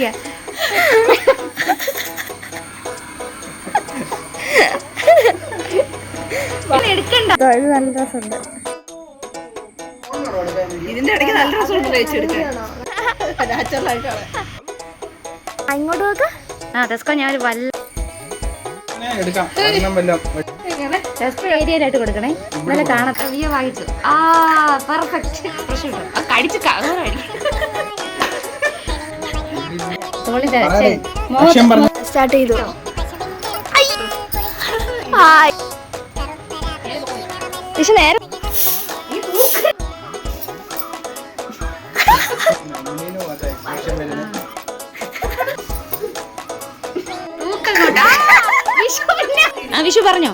എടുത്തോണ്ടിരിക്കുക. എടുക്കണ്ട. ഇത് നല്ല രസമുണ്ട്. ഇതിന്റെ ഇടയ്ക്ക് നല്ല രസമുണ്ട് തയ്ച്ചെടുക്കാൻ. ഇങ്ങോട്ട് നോക്ക. ടെസ്കോ ഞാൻ വല്ല ഏരിയയിലായിട്ട് കൊടുക്കണേ. നല്ല കാണാം. വാങ്ങിച്ചു. പെർഫെക്റ്റ്. കടിച്ചു സ്റ്റാർട്ട് ചെയ്തു. പക്ഷെ നേരെ വിഷു പറഞ്ഞോ.